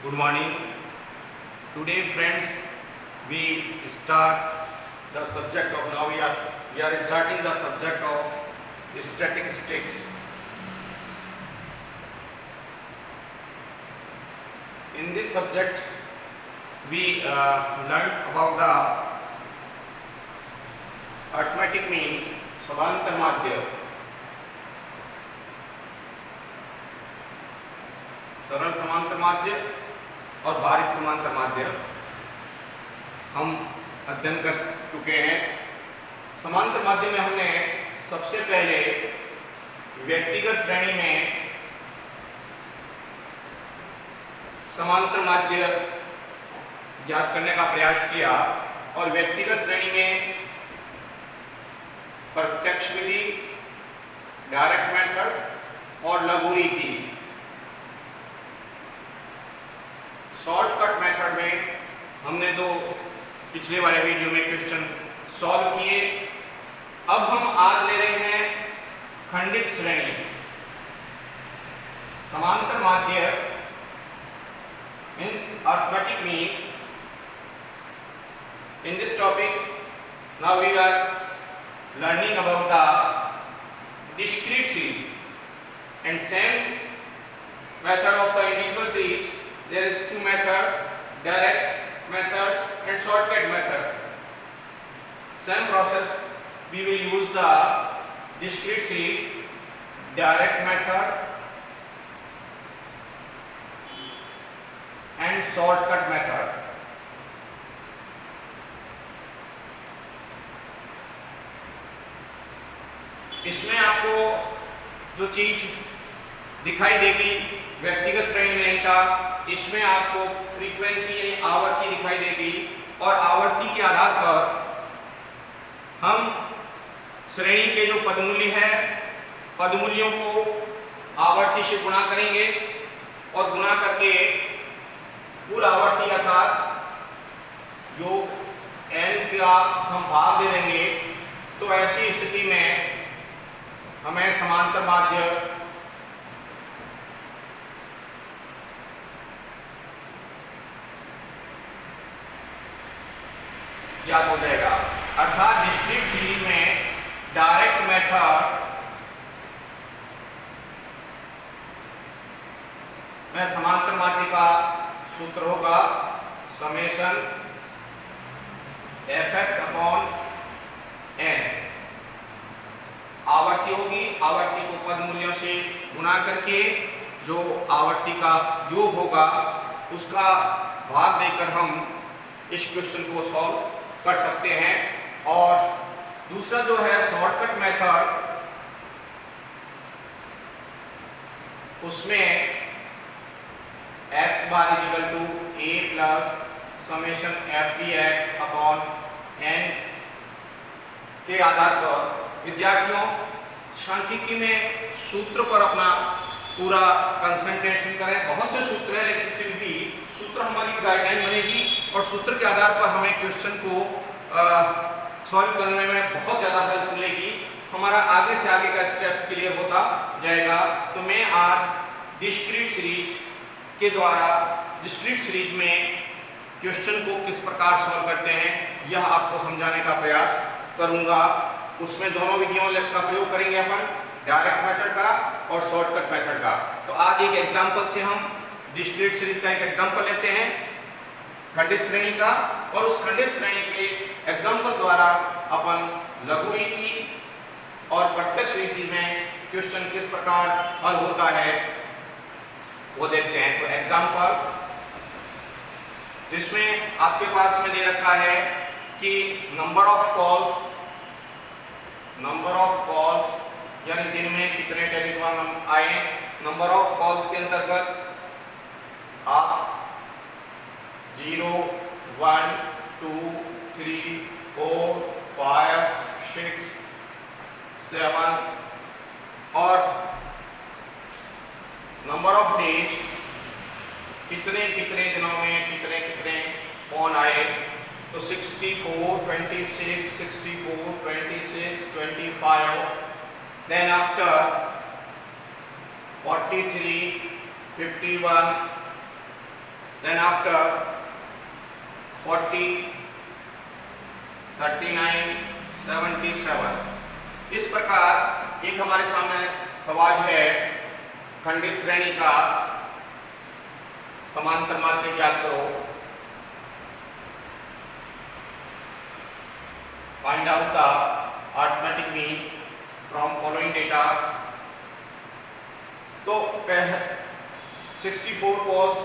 Good morning. Today, friends, we start the subject of now we are starting the subject of statistics. In this subject, we learned about the arithmetic mean, समांतर माध्य, सरल समांतर माध्य और भारित समांतर माध्य हम अध्ययन कर चुके हैं। समांतर माध्य में हमने सबसे पहले व्यक्तिगत श्रेणी में समांतर माध्य ज्ञात करने का प्रयास किया और व्यक्तिगत श्रेणी में प्रत्यक्ष विधि, डायरेक्ट मेथड और लघु रीति, शॉर्टकट मेथड में हमने दो पिछले वाले वीडियो में क्वेश्चन सॉल्व किए। अब हम आज ले रहे हैं खंडित श्रेणी, समांतर माध्य means arithmetic mean. In this topic, now we are learning about the discrete series, and same method of the individual series. There is two method, direct method and shortcut method. Same process, we will use the discrete series, direct method and shortcut method. इसमें आपको जो चीज दिखाई देगी व्यक्तिगत श्रेणी में का, इसमें आपको फ्रीक्वेंसी यानी आवर्ती दिखाई देगी और आवर्ती के आधार पर हम श्रेणी के जो पदमूल्य है, पदमूल्यों को आवर्ती से गुणा करेंगे और गुणा करके कुल आवर्ती अर्थात जो n का हम भाग दे देंगे। तो ऐसी स्थिति में हमें समांतर माध्य याद हो जाएगा। अर्थात डिस्क्रीट सीरीज में डायरेक्ट मेथड में समांतर माध्य का सूत्र होगा समेशन fx अपॉन n। आवर्ती होगी, आवर्ती को पद मूल्यों से गुणा करके जो आवर्ती का योग होगा उसका भाग देकर हम इस क्वेश्चन को सॉल्व कर सकते हैं। और दूसरा जो है शॉर्टकट मेथड, उसमें x bar equal to a plus summation f dx upon n के आधार पर विद्यार्थियों सांख्यिकी में सूत्र पर अपना पूरा कंसंट्रेशन करें। बहुत से सूत्र हैं लेकिन फिर भी सूत्र हमारी गाइडलाइन बनेगी और सूत्र के आधार पर हमें क्वेश्चन को सॉल्व करने में बहुत ज़्यादा हेल्प मिलेगी। हमारा आगे से आगे का स्टेप क्लियर होता जाएगा। तो मैं आज डिस्क्रीट सीरीज के द्वारा डिस्क्रीट सीरीज में क्वेश्चन को किस प्रकार सॉल्व करते हैं यह आपको समझाने का प्रयास करूंगा। उसमें दोनों विधियों का प्रयोग करेंगे अपन, डायरेक्ट मेथड का और शॉर्टकट मेथड का। तो आज एक एग्जांपल से हम डिस्क्रीट सीरीज का एक एग्जांपल लेते हैं खंडित श्रेणी का, और उस खंडित श्रेणी के एग्जांपल द्वारा अपन लघु रीति और प्रत्यक्ष रीति में क्वेश्चन किस प्रकार हल होता है वो देखते हैं। तो एग्जांपल जिसमें आपके पास में दे रखा है कि नंबर ऑफ कॉल्स यानी दिन में कितने टेलीफोन आए। नंबर ऑफ कॉल्स के अंतर्गत आप 0, 1, 2, 3, 4, 5, 6, 7 और नंबर ऑफ डेज कितने दिनों में कितने फोन आए। तो 64, 26, 64, 26, 25, then after 43, 51, then after 40, 39, 77। इस प्रकार एक हमारे सामने सवाल है खंडित श्रेणी का समांतर माध्य ज्ञात करो। Find out the arithmetic mean from following data. तो 64 कॉल्स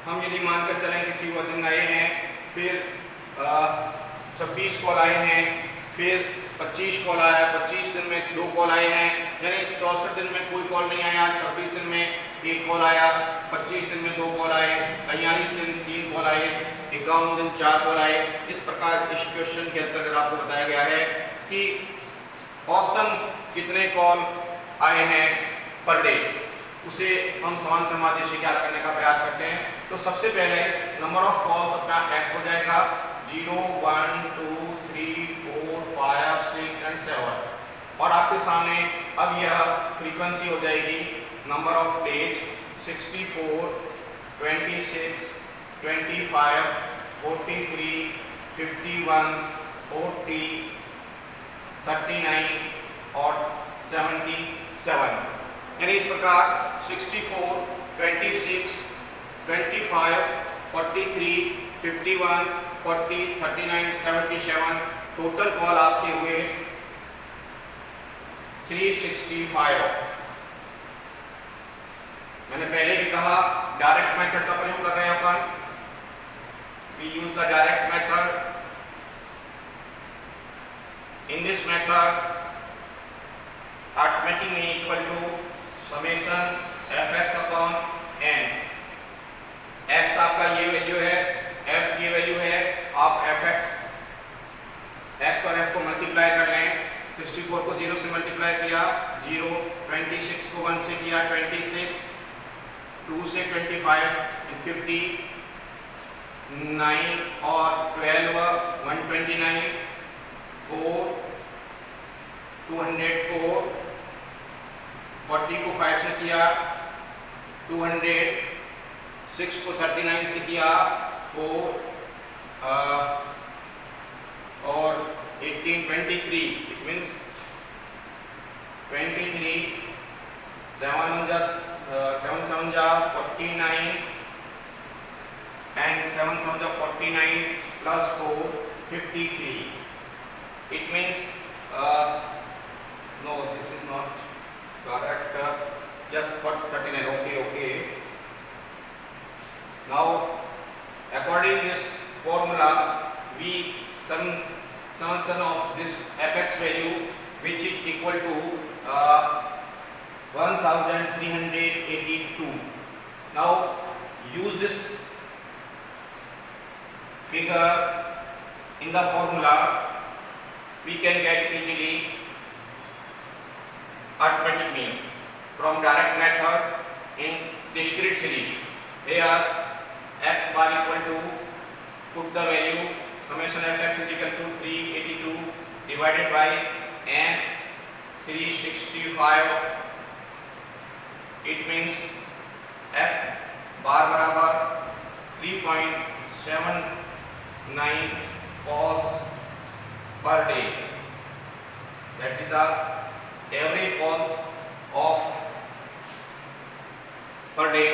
हम यदि मानकर चलें किसी वह दिन आए हैं, फिर 26 कॉल आए हैं, फिर 25 कॉल आया, 25 दिन में 2 कॉल आए हैं, यानी 64 दिन में कोई कॉल नहीं आया, 26 दिन में 1 कॉल आया, 25 दिन में 2 कॉल आए, 43 दिन 3 कॉल आए, 51 दिन 4 कॉल आए। इस प्रकार इस क्वेश्चन के अंतर्गत आपको बताया गया है कि औसतन कितने कॉल आए हैं पर डे, उसे हम समांतर माध्य से ज्ञात करने का प्रयास करते हैं। तो सबसे पहले नंबर ऑफ कॉल्स अपना x हो जाएगा 0, 1, 2, 3, 4, 5, 6 एंड 7 और आपके सामने अब यह फ्रीक्वेंसी हो जाएगी नंबर ऑफ डेज 64, 26, 25, 43, 51, 40, 39 और 77। यानी इस प्रकार 64, 26, 25, 43, 51, 40, 39, 77 टोटल कॉल आपके हुए 365। मैंने पहले भी कहा डायरेक्ट मेथड का प्रयोग कर रहे हैं अपन। We use the direct method. In this method, arithmetic mean equal to summation fx upon n। x आपका ये वैल्यू है, f ये वैल्यू है, आप fx x और f को मल्टीप्लाई कर लें। 64 को 0 से मल्टीप्लाई किया 0, 26 को 1 से किया 26, 2 से 25, 50, 9 और 12 129, 4 204, 40 को 5 से किया 200, 6 को 39 से किया 4 और 18, 23, इट मीन्स 23, 7 7 जा 49 and 7 7 जा 49 plus 4 53। It means no, this is not correct, just for 39। okay। Now according this formula we summation of this fx value which is equal to 1382। now use this figure in the formula, we can get easily arithmetic mean from direct method in discrete series। Here x bar equal to, put the value summation fx is equal to 382 divided by n 365। it means x bar बराबर 3.79 calls per day, that is the average calls of per day।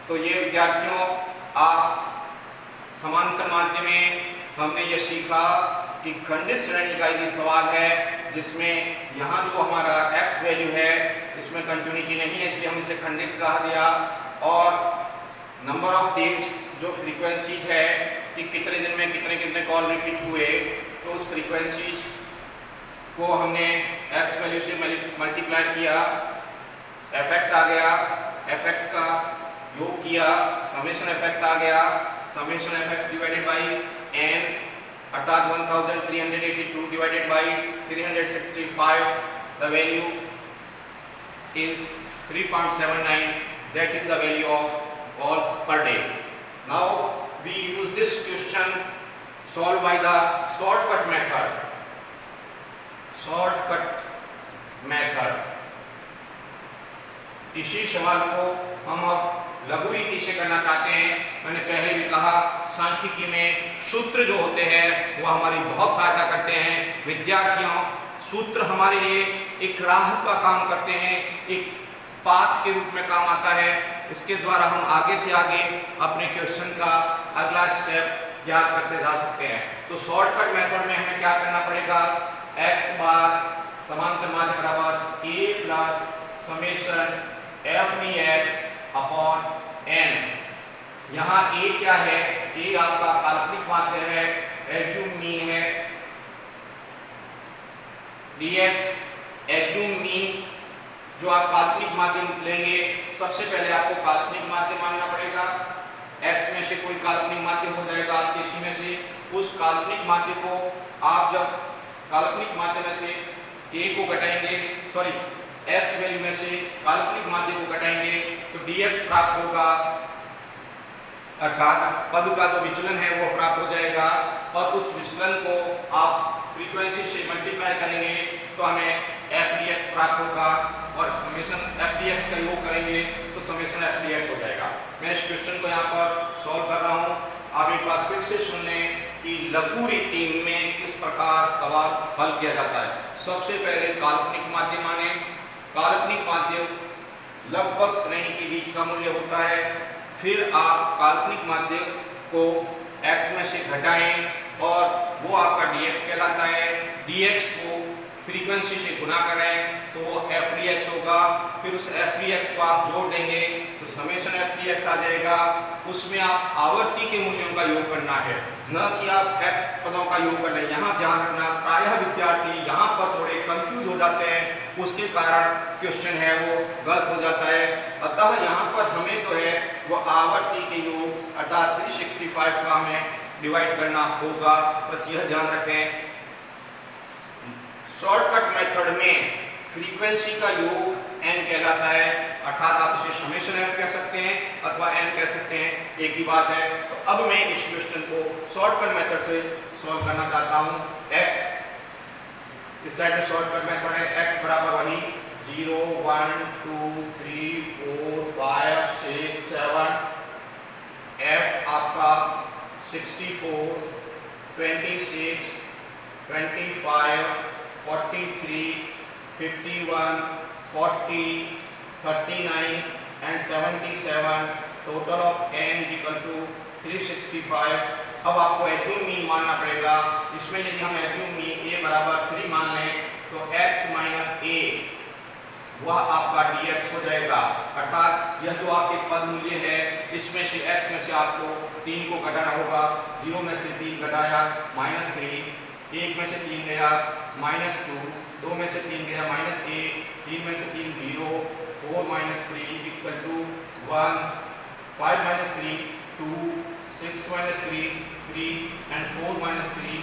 तो ये विद्यार्थियों आप समांतर माध्य में हमने ये सीखा कि खंडित श्रेणी का यदि सवाल है जिसमें यहाँ जो हमारा x वैल्यू है इसमें कंटिन्यूटी नहीं है, इसलिए हम इसे खंडित कहा दिया, और नंबर ऑफ डेज जो फ्रीक्वेंसीज है कि कितने दिन में कितने कितने कॉल रिपीट हुए, तो उस फ्रीक्वेंसीज को हमने x वैल्यू से मल्टीप्लाई किया, fx आ गया, fx का योग किया, समेशन fx आ गया, summation fx divided by n अर्थात 1382 divided by 365, the value is 3.79, that is the value of calls per day। now we use this question solved by the shortcut method। इसी सवाल को हम अब लघु रीति से करना चाहते हैं, मैंने पहले भी कहा सांख्यिकी में सूत्र जो होते हैं वो हमारी बहुत सहायता करते हैं। विद्यार्थियों, सूत्र हमारे लिए एक राह का काम करते हैं, एक पाथ के रूप में काम आता है। इसके द्वारा हम आगे से आगे अपने क्वेश्चन का अगला स्टेप याद करते जा सकते हैं। तो शॉर्टकट मेथड में हमें क्या करना पड़ेगा, x बार समांतर माध्य बराबर a plus summation f dx upon n। यहाँ a क्या है, a आपका काल्पनिक माध्य है, एज्यूम मीन है, dx एज्यूम मीन जो आप काल्पनिक माध्यम लेंगे, सबसे पहले आपको काल्पनिक माध्यम मानना पड़ेगा। x में से कोई काल्पनिक माध्यम हो जाएगा आपके इसी में से, उस काल्पनिक माध्य को आप जब काल्पनिक माध्य में से a को घटाएंगे, सॉरी x वैल्यू में से काल्पनिक माध्य को घटाएंगे तो dx प्राप्त होगा, अर्थात पद का जो विचलन है वो प्राप्त हो जाएगा। और उस विचलन को आप फ्रीक्वेंसी से मल्टीप्लाई करेंगे तो हमें f dx प्राप्त होगा, और समेशन f dx का योग करेंगे तो समेशन f dx हो जाएगा। मैं इस क्वेश्चन को यहाँ पर सॉल्व कर रहा हूँ। आप एक बार फिर से सुन लें कि लघु रीति में किस प्रकार सवाल हल किया जाता है। सबसे पहले काल्पनिक माध्य माने, काल्पनिक माध्य लगभग श्रेणी के बीच का मूल्य होता है। फिर आप काल्पनिक माध्य को x में से घटाएं और वो आपका dx कहलाता है। dx को फ्रीक्वेंसी से गुना करें तो वो f dx होगा। फिर उस f dx को आप जोड़ देंगे तो समेशन f dx आ जाएगा। उसमें आप आवर्ती के मूल्यों का योग करना है, न कि आप x पदों का योग कर लें। यहाँ ध्यान रखना, प्रायः विद्यार्थी यहाँ पर थोड़े कंफ्यूज हो जाते हैं, उसके कारण क्वेश्चन है वो गलत हो जाता है। अतः यहाँ पर हमें जो है वो आवर्ती के योग अर्थात 365 का हमें डिवाइड करना होगा, बस यह ध्यान रखें। शॉर्टकट मेथड में फ्रीक्वेंसी का योग n कहलाता है, अर्थात आप इसे समेशन f कह सकते हैं अथवा n कह सकते हैं, एक ही बात है। तो अब मैं इस क्वेश्चन को शॉर्टकट मेथड से सॉल्व करना चाहता हूँ। x इस साइड में शॉर्टकट मेथड है, x बराबर वही 0 1 2 3 4 5 6 7, f आपका 64 26 25 43 51 40 39 and 77, total of n is equal to 365। अब आपको एज्यूम मीन मानना पड़ेगा। इसमें यदि हम एज्यूम मीन a बराबर 3 मान लें तो x माइनस a वह आपका dx हो जाएगा, अर्थात यह जो आपके पद मूल्य है इसमें से x में से आपको 3 को घटाना होगा। 0 में से 3 घटाया -3, 1 में से 3 गया -2, 2 में से 3 गया -1, 3 में से 3 0, 4 - 3 equal to 1, 5 - 3 2, 6 - 3 3 and 4 - 3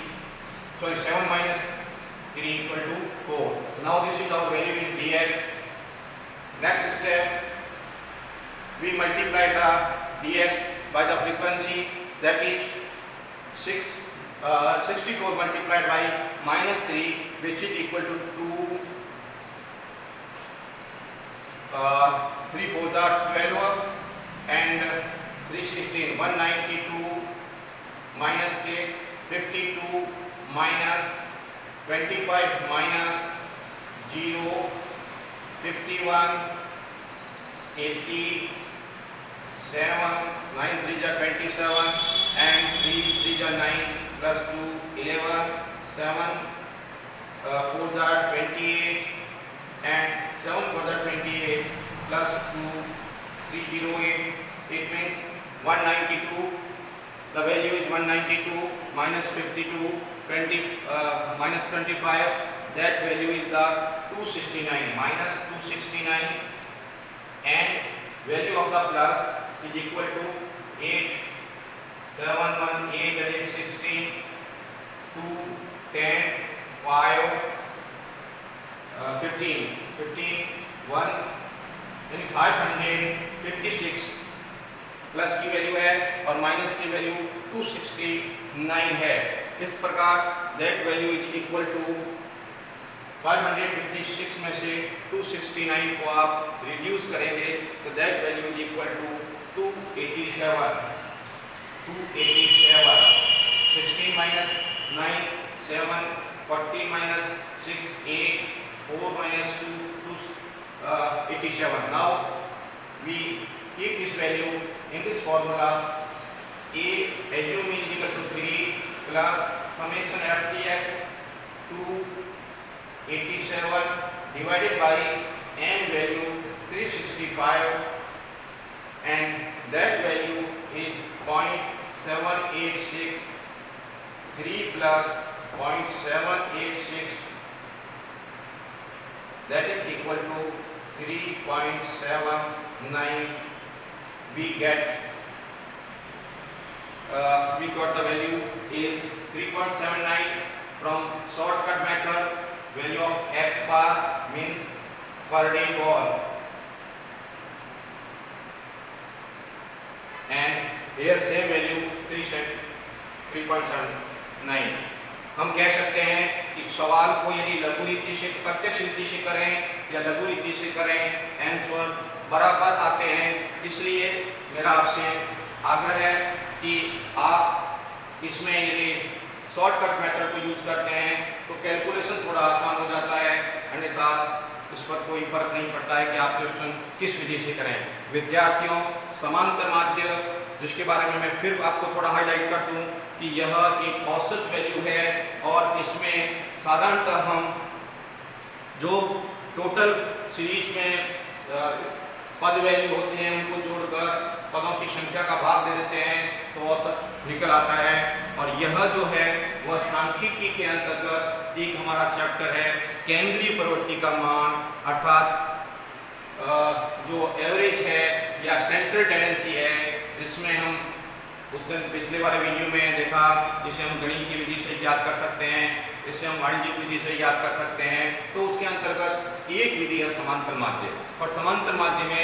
sorry 7 - 3 equal to 4. Now this is our value is dx. Next step, we multiply the dx by the frequency, that is 64 multiplied by -3, which is equal to 2, 3 4 are 12 and 3 16, 192 minus k 52 minus 25 minus 0 51 80 7 9 3 are 27 and 3 3 are 9 plus 2 11 7 4 are 28 and 7 4 are 28 plus 2 308, it means 192. The value is 192 minus 52 20 minus 25, that value is the 269 minus 269, and value of the plus is equal to 8 7 1 8 and 8 16 2 10 5 15 15 1 यानी 556 plus की value है और minus की value 269 है। इस प्रकार that value is equal to 556 में से 269 को आप रिड्यूस करेंगे तो that value is equal to 287 16 minus 9 7 40 minus 6 8 4 minus 2 87. Now we keep this value in this formula. A assume is equal to 3 plus summation f dx 287 divided by n value 365, and that value is 0.786. 3 plus 0.786, that is equal to 3.79. We got the value is 3.79 from shortcut method. Value of x bar means per day ball, and here same value 3.79. हम कह सकते हैं कि सवाल को यदि लघु रीति से प्रत्यक्ष रीति से करें या लघु रीति से करें, आंसर बराबर आते हैं। इसलिए मेरा आपसे आग्रह है कि आप इसमें यदि शॉर्टकट मेथड को यूज करते हैं तो कैलकुलेशन थोड़ा आसान हो जाता है, अन्यथा इस पर कोई फर्क नहीं पड़ता है कि आप क्वेश्चन किस विधि से करें। विद्यार्थियों, समांतर माध्य, जिसके बारे में मैं फिर आपको थोड़ा हाईलाइट कर दूं कि यह एक औसत वैल्यू है, और इसमें साधारणतः हम जो टोटल सीरीज में पद वैल्यू होते हैं उनको जोड़कर पदों की संख्या का भाग दे देते हैं तो औसत निकल आता है। और यह जो है वह सांख्यिकी के अंतर्गत एक हमारा चैप्टर है केंद्रीय प्रवृत्ति का मान, अर्थात जो एवरेज है या सेंट्रल टेंडेंसी है, जिसमें हम उस दिन पिछले वाले वीडियो में देखा, जिसे हम गणित की विधि से याद कर सकते हैं, इसे हम वाणिज्यिक विधि से याद कर सकते हैं। तो उसके अंतर्गत एक विधि है समांतर माध्य, और समांतर माध्य में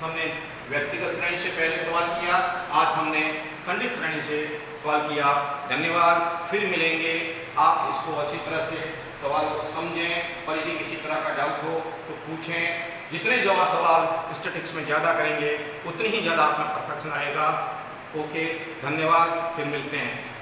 हमने व्यक्तिगत श्रेणी से पहले सवाल किया, आज हमने खंडित श्रेणी से सवाल किया। धन्यवाद, फिर मिलेंगे। आप इसको अच्छी तरह से सवाल को समझें, और यदि किसी तरह का डाउट हो तो पूछें। जितने ज़्यादा सवाल स्टैटिक्स में ज़्यादा करेंगे उतनी ही ज़्यादा अपना परफेक्शन आएगा। ओके, धन्यवाद, फिर मिलते हैं।